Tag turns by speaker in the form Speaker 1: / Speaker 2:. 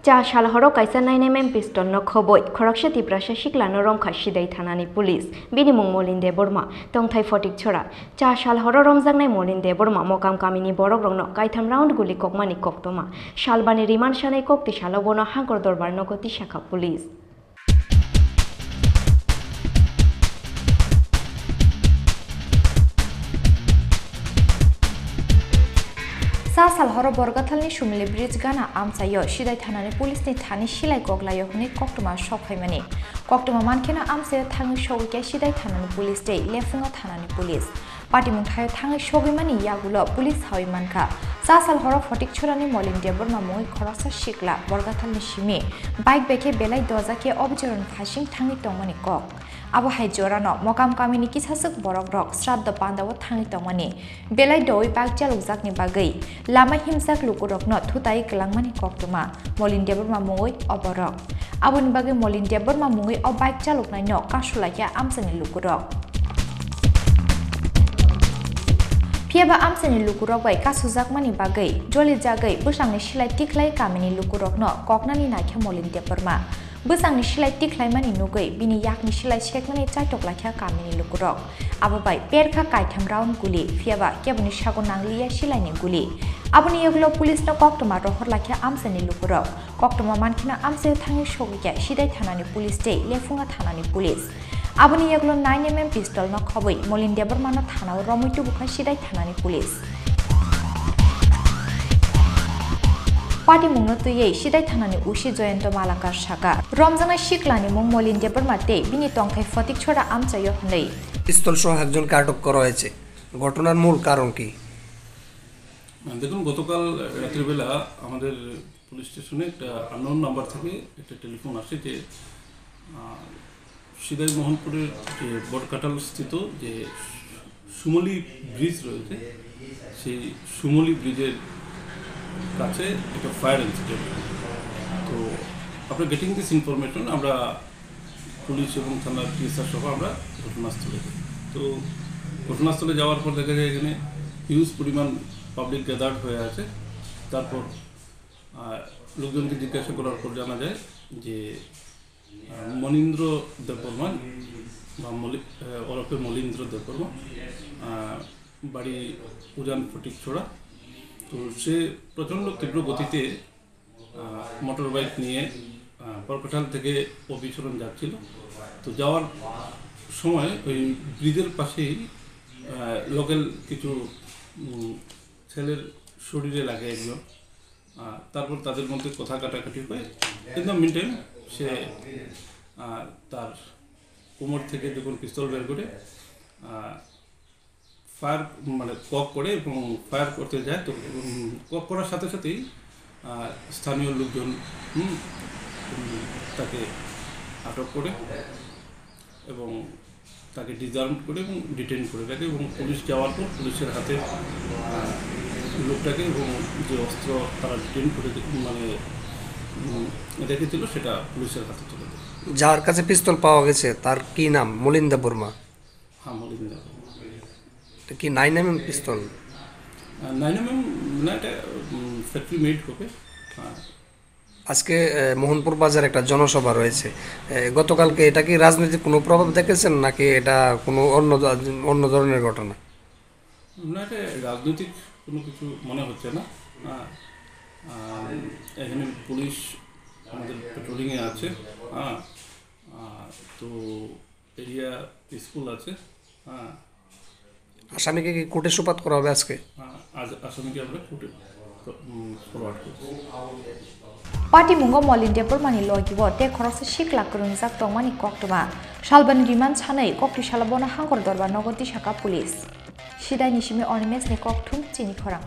Speaker 1: Cha shalhoro kaisa naine mem pistol no khoboi khorakse tiprasa shiklano romkha sidai thanani police bini mung molinde borma tongthai fotik chora cha shalhoro romjangnai molinde borma mokam kamini borok rongno kaitham round guli kokmani koktoma shalbani riman shanai kokti shalobono hangor dorbar nogoti shakha police Sa salhoro borgathalni shumli bridge gana amchayo sidai thanani police ni thani silai goglayo huni koktoma shokhaimani koktoma mankhena amchayo thangi shogike sidai thanani police dei lefunga thanani police patimung thayo thangi shogimani yagulo police hawi mankha sa salhoro fotik chorani molin debor mamoi khorasa shikla borgathalni shimi bike beke belai dozake objeron phashing thangi tongmani kok abo hai jorano mokam kamini kisasuk borok rok sradda pandawo thangi tongmani belai doi bak jalukjakni bagai lama himsak lukurokno thutai klangmani koktoma molin debor mamoi oborok aboni bagai molin debor mamoi o bike jaluknaino kasulaya amsani lukurok Piaba amsani lukurok bai kasujakmani bagai joli jagai busangni silai tiklai kamini lukurokno koknani nakhe molin deborma busangni silai tiklaimani nugai bini yakni silai sekmani chaitok lakha kamini lukurok ababai perkha kaitham round guli piaba kebuni sago nangliya silaini guli aboni yeglo police no koktoma rohor lakha amsani lukurok koktoma mankhina amse thangi sogike sidai thanani police dei lefunga thanani police Aboni yeglo 9mm pistol no khoboi molin debor mano thanao romoitu bukha sidai thanani police Party mungno tuye sidai thanani ushi joyento malakar shaka romjana shiklani mung molin debor mate bini tongthai fotik chora amchayo hnei
Speaker 2: পিস্তল সহ একজনকে আটক করা হয়েছে ঘটনার মূল কারণ কি
Speaker 3: দেখুন গতকাল রাত্রিবেলা আমাদের পুলিশ স্টেশনে একটা আননোন নাম্বার থেকে একটা টেলিফোন আসে যে সিদাই মোহনপুরের যে বটকাটাল স্থিত যে সুমলি ব্রিজ রয়েছে সেই সুমলি ব্রিজের কাছে একটা ফায়ার ইনসিডেন্ট তো আপনার গেটিং দিস ইনফরমেশন আমরা পুলিশ এবং থানার টিএসআর সহ আমরা ঘটনাস্থলে যাই তো ঘটনাস্থলে যাওয়ার পর দেখা যায় এখানে হিউজ পরিমাণ পাবলিক গ্যাদার্ড হয়ে আছে তারপর লোকজনকে জিজ্ঞাসা করার পর জানা যায় যে মনীন্দ্র দেববর্মা বা ওরফে মলীন্দ্র দেববর্মা বাড়ি উজান ফটিক ছোড়া তো সে প্রচণ্ড তীব্র গতিতে মোটর বাইক নিয়ে বরকাটাল থেকে অবিচরণ যাচ্ছিল তো যাওয়ার সময় ওই ব্রিজের পাশেই লোকাল কিছু ছেলের শরীরে লাগে একজন তারপর তাদের মধ্যে কথা কাটাকাটি হয়ে ইন দ্য মিন টাইম সে তার কোমর থেকে যখন পিস্তল বের করে ফায়ার মানে কক করে এবং ফায়ার করতে যায় তো কক করার সাথে সাথেই স্থানীয় লোকজন তাকে আটক করে এবং তাকে ডিসআর্ম করে এবং ডিটেন করে রাখে এবং পুলিশ যাওয়ার পর পুলিশের হাতে লোকটাকে এবং যে অস্ত্র তারা ডিটেন করে মানে রেখেছিল সেটা পুলিশের হাতে তুলে দেয়
Speaker 2: যার কাছে পিস্তল পাওয়া গেছে তার কি নাম মলিন দেববর্মা
Speaker 3: হ্যাঁ মলিন
Speaker 2: এটা কি 9mm পিস্তল
Speaker 3: 9mm না এটা ফ্যাক্টরি মেড হবে
Speaker 2: আজকে মোহনপুর বাজার একটা জনসভা রয়েছে গতকালকে এটা কি রাজনৈতিক কোনো প্রভাব দেখেছেন নাকি এটা কোনো অন্য ধরনের ঘটনা
Speaker 3: না এটা রাজনৈতিক কোনো কিছু মনে হচ্ছে না এখানে পুলিশ আমাদের পেট্রোলিংয়ে আছে তো এরিয়া পিসফুল আছে
Speaker 2: আসামিকে কি কোর্টে সোপর্দ করা হবে আজকে
Speaker 3: আজ আসামিকে আমরা কোর্টে ফরওয়ার্ড করছি
Speaker 1: Party mungo molin debor mani logibo te khoroksa shikla kurungjak tongmani koktoma shalbani riman chanai kokti shalabona hangor dorbar nogoti shaka police sidai nishimi ornimes ni kokthum chini khorang